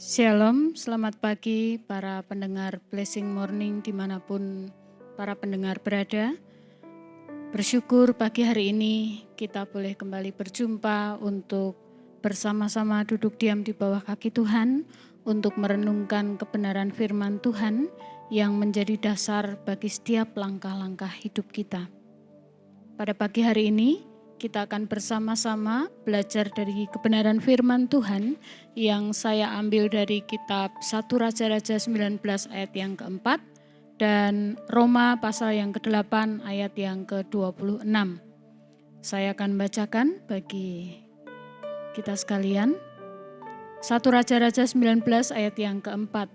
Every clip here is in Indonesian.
Shalom, selamat pagi para pendengar Blessing Morning dimanapun para pendengar berada. Bersyukur pagi hari ini kita boleh kembali berjumpa untuk bersama-sama duduk diam di bawah kaki Tuhan untuk merenungkan kebenaran firman Tuhan yang menjadi dasar bagi setiap langkah-langkah hidup kita. Pada pagi hari ini kita akan bersama-sama belajar dari kebenaran firman Tuhan yang saya ambil dari kitab 1 Raja-Raja 19 ayat yang keempat dan Roma pasal yang ke-8 ayat yang ke-26. Saya akan bacakan bagi kita sekalian. 1 Raja-Raja 19 ayat yang keempat.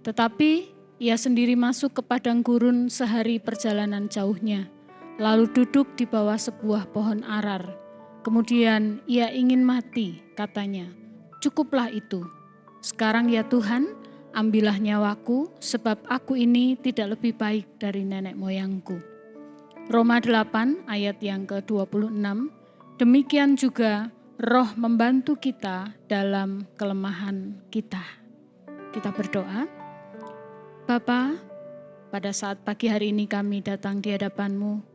Tetapi ia sendiri masuk ke padang gurun sehari perjalanan jauhnya. Lalu duduk di bawah sebuah pohon arar. Kemudian ia ingin mati, katanya, "Cukuplah itu. Sekarang ya Tuhan, ambillah nyawaku, sebab aku ini tidak lebih baik dari nenek moyangku." Roma 8 ayat yang ke-26, demikian juga Roh membantu kita dalam kelemahan kita. Kita berdoa. Bapa, pada saat pagi hari ini kami datang di hadapan-Mu.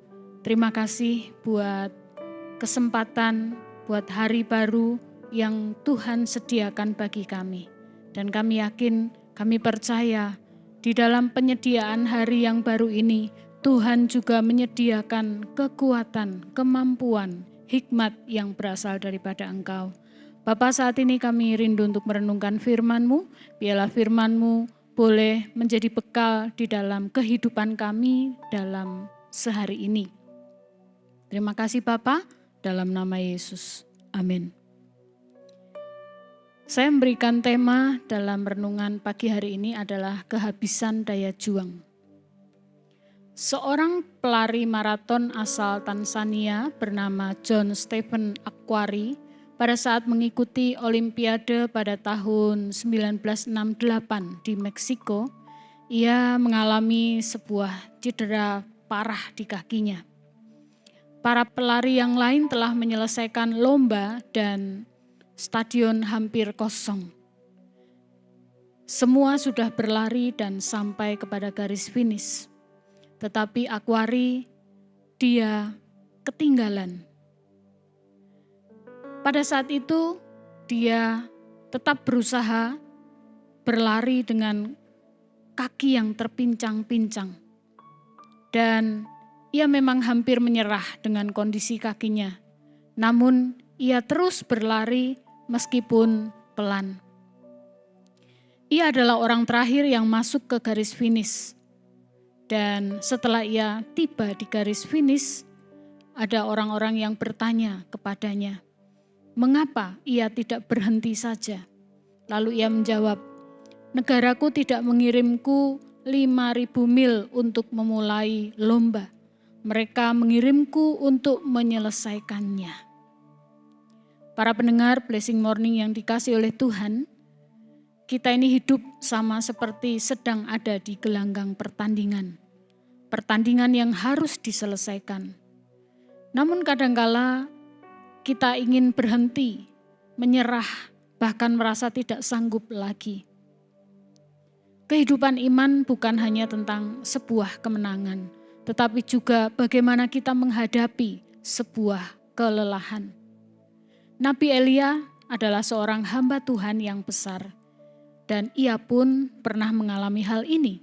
Terima kasih buat kesempatan, buat hari baru yang Tuhan sediakan bagi kami. Dan kami yakin, kami percaya di dalam penyediaan hari yang baru ini, Tuhan juga menyediakan kekuatan, kemampuan, hikmat yang berasal daripada Engkau. Bapa, saat ini kami rindu untuk merenungkan firman-Mu, biarlah firman-Mu boleh menjadi bekal di dalam kehidupan kami dalam sehari ini. Terima kasih Bapa, dalam nama Yesus. Amin. Saya memberikan tema dalam renungan pagi hari ini adalah kehabisan daya juang. Seorang pelari maraton asal Tanzania bernama John Stephen Akhwari pada saat mengikuti Olimpiade pada tahun 1968 di Meksiko, ia mengalami sebuah cedera parah di kakinya. Para pelari yang lain telah menyelesaikan lomba dan stadion hampir kosong. Semua sudah berlari dan sampai kepada garis finish. Tetapi Akhwari, dia ketinggalan. Pada saat itu, dia tetap berusaha berlari dengan kaki yang terpincang-pincang. Dan ia memang hampir menyerah dengan kondisi kakinya. Namun ia terus berlari meskipun pelan. Ia adalah orang terakhir yang masuk ke garis finish. Dan setelah ia tiba di garis finish, ada orang-orang yang bertanya kepadanya, mengapa ia tidak berhenti saja? Lalu ia menjawab, "Negaraku tidak mengirimku 5.000 mil untuk memulai lomba. Mereka mengirimku untuk menyelesaikannya." Para pendengar Blessing Morning yang dikasihi oleh Tuhan, kita ini hidup sama seperti sedang ada di gelanggang pertandingan. Pertandingan yang harus diselesaikan. Namun kadangkala kita ingin berhenti, menyerah, bahkan merasa tidak sanggup lagi. Kehidupan iman bukan hanya tentang sebuah kemenangan, tetapi juga bagaimana kita menghadapi sebuah kelelahan. Nabi Elia adalah seorang hamba Tuhan yang besar, dan ia pun pernah mengalami hal ini.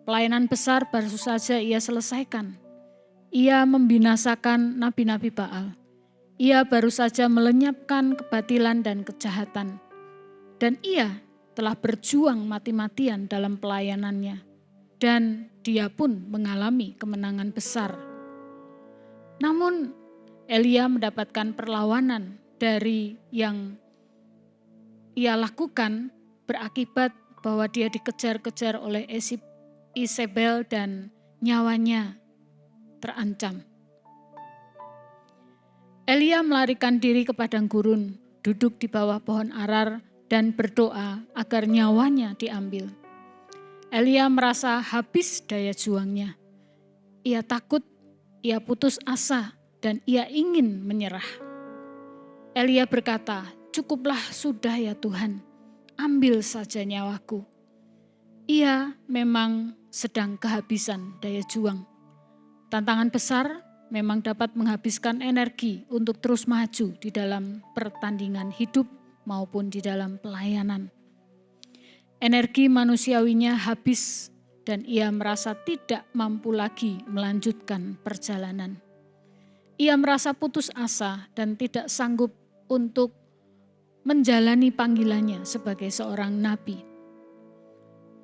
Pelayanan besar baru saja ia selesaikan. Ia membinasakan nabi-nabi Baal. Ia baru saja melenyapkan kebatilan dan kejahatan. Dan ia telah berjuang mati-matian dalam pelayanannya. Dan dia pun mengalami kemenangan besar. Namun Elia mendapatkan perlawanan dari yang ia lakukan berakibat bahwa dia dikejar-kejar oleh Isabel dan nyawanya terancam. Elia melarikan diri ke padang gurun, duduk di bawah pohon arar dan berdoa agar nyawanya diambil. Elia merasa habis daya juangnya. Ia takut, ia putus asa, dan ia ingin menyerah. Elia berkata, "Cukuplah sudah ya Tuhan, ambil saja nyawaku. Ia memang sedang kehabisan daya juang. Tantangan besar memang dapat menghabiskan energi untuk terus maju di dalam pertandingan hidup maupun di dalam pelayanan. Energi manusiawinya habis dan ia merasa tidak mampu lagi melanjutkan perjalanan. Ia merasa putus asa dan tidak sanggup untuk menjalani panggilannya sebagai seorang nabi.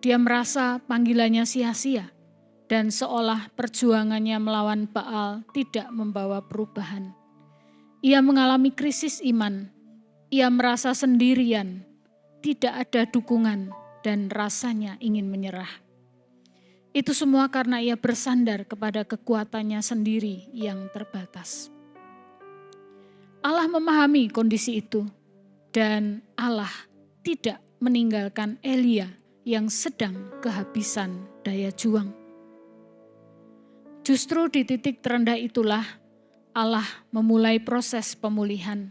Dia merasa panggilannya sia-sia dan seolah perjuangannya melawan Baal tidak membawa perubahan. Ia mengalami krisis iman, ia merasa sendirian, tidak ada dukungan dan rasanya ingin menyerah. Itu semua karena ia bersandar kepada kekuatannya sendiri yang terbatas. Allah memahami kondisi itu dan Allah tidak meninggalkan Elia yang sedang kehabisan daya juang. Justru di titik terendah itulah Allah memulai proses pemulihan.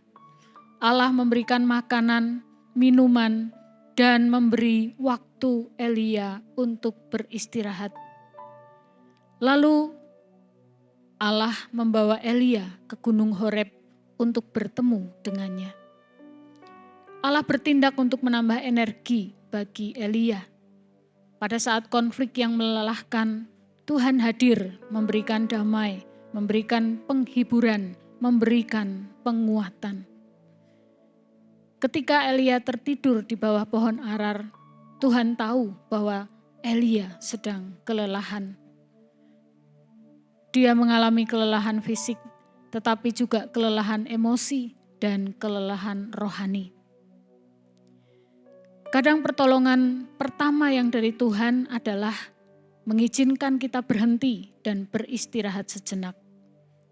Allah memberikan makanan, minuman, dan memberi waktu Elia untuk beristirahat. Lalu Allah membawa Elia ke Gunung Horeb untuk bertemu dengannya. Allah bertindak untuk menambah energi bagi Elia. Pada saat konflik yang melelahkan, Tuhan hadir memberikan damai, memberikan penghiburan, memberikan penguatan. Ketika Elia tertidur di bawah pohon arar, Tuhan tahu bahwa Elia sedang kelelahan. Dia mengalami kelelahan fisik, tetapi juga kelelahan emosi dan kelelahan rohani. Kadang pertolongan pertama yang dari Tuhan adalah mengizinkan kita berhenti dan beristirahat sejenak.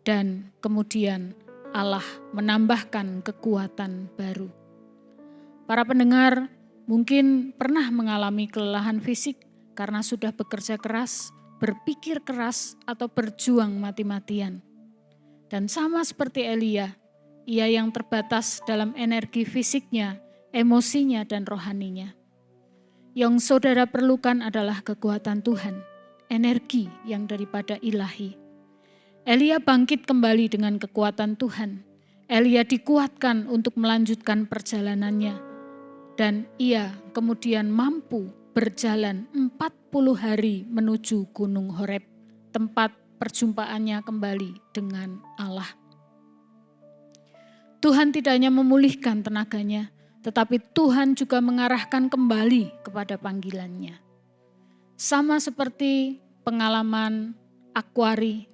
Dan kemudian Allah menambahkan kekuatan baru. Para pendengar mungkin pernah mengalami kelelahan fisik karena sudah bekerja keras, berpikir keras, atau berjuang mati-matian. Dan sama seperti Elia, ia yang terbatas dalam energi fisiknya, emosinya, dan rohaninya. Yang saudara perlukan adalah kekuatan Tuhan, energi yang daripada ilahi. Elia bangkit kembali dengan kekuatan Tuhan. Elia dikuatkan untuk melanjutkan perjalanannya. Dan ia kemudian mampu berjalan 40 hari menuju Gunung Horeb, tempat perjumpaannya kembali dengan Allah. Tuhan tidak hanya memulihkan tenaganya, tetapi Tuhan juga mengarahkan kembali kepada panggilannya. Sama seperti pengalaman Akwari,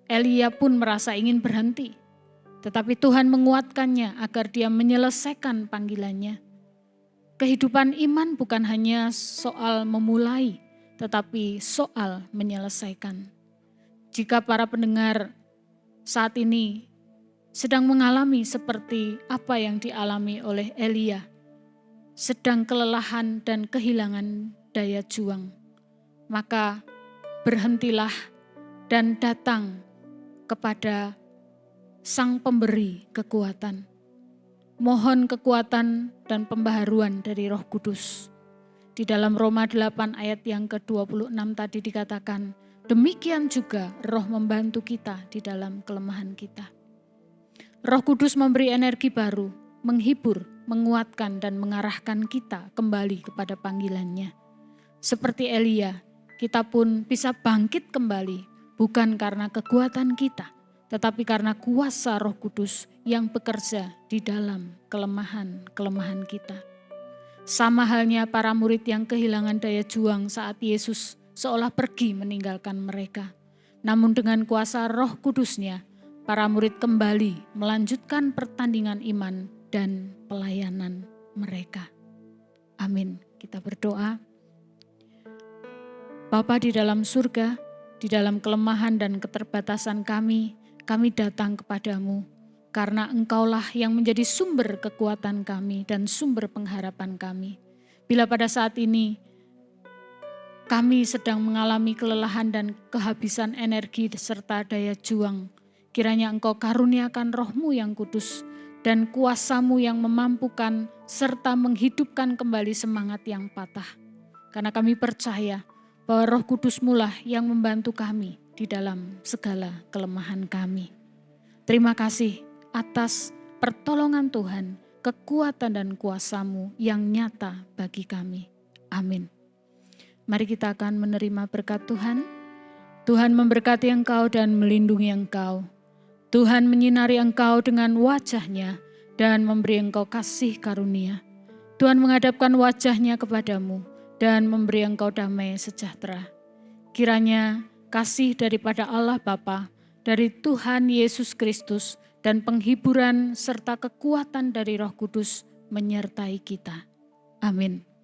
Elia pun merasa ingin berhenti, tetapi Tuhan menguatkannya agar dia menyelesaikan panggilannya. Kehidupan iman bukan hanya soal memulai, tetapi soal menyelesaikan. Jika para pendengar saat ini sedang mengalami seperti apa yang dialami oleh Elia, sedang kelelahan dan kehilangan daya juang, maka berhentilah dan datang kepada Sang Pemberi kekuatan. Mohon kekuatan dan pembaharuan dari Roh Kudus. Di dalam Roma 8 ayat yang ke-26 tadi dikatakan, demikian juga Roh membantu kita di dalam kelemahan kita. Roh Kudus memberi energi baru, menghibur, menguatkan dan mengarahkan kita kembali kepada panggilannya. Seperti Elia, kita pun bisa bangkit kembali, bukan karena kekuatan kita, tetapi karena kuasa Roh Kudus yang bekerja di dalam kelemahan-kelemahan kita. Sama halnya para murid yang kehilangan daya juang saat Yesus seolah pergi meninggalkan mereka. Namun dengan kuasa Roh Kudus-Nya, para murid kembali melanjutkan pertandingan iman dan pelayanan mereka. Amin. Kita berdoa. Bapa di dalam surga, di dalam kelemahan dan keterbatasan kami datang kepadamu. Karena Engkaulah yang menjadi sumber kekuatan kami dan sumber pengharapan kami. Bila pada saat ini kami sedang mengalami kelelahan dan kehabisan energi serta daya juang, kiranya Engkau karuniakan Roh-Mu yang kudus dan kuasa-Mu yang memampukan serta menghidupkan kembali semangat yang patah. Karena kami percaya bahwa Roh Kudus-Mu lah yang membantu kami di dalam segala kelemahan kami. Terima kasih atas pertolongan Tuhan, kekuatan dan kuasa-Mu yang nyata bagi kami. Amin. Mari kita akan menerima berkat Tuhan. Tuhan memberkati engkau dan melindungi engkau. Tuhan menyinari engkau dengan wajah-Nya dan memberi engkau kasih karunia. Tuhan menghadapkan wajah-Nya kepadamu dan memberi engkau damai sejahtera. Kiranya kasih daripada Allah Bapa, dari Tuhan Yesus Kristus, dan penghiburan serta kekuatan dari Roh Kudus menyertai kita. Amin.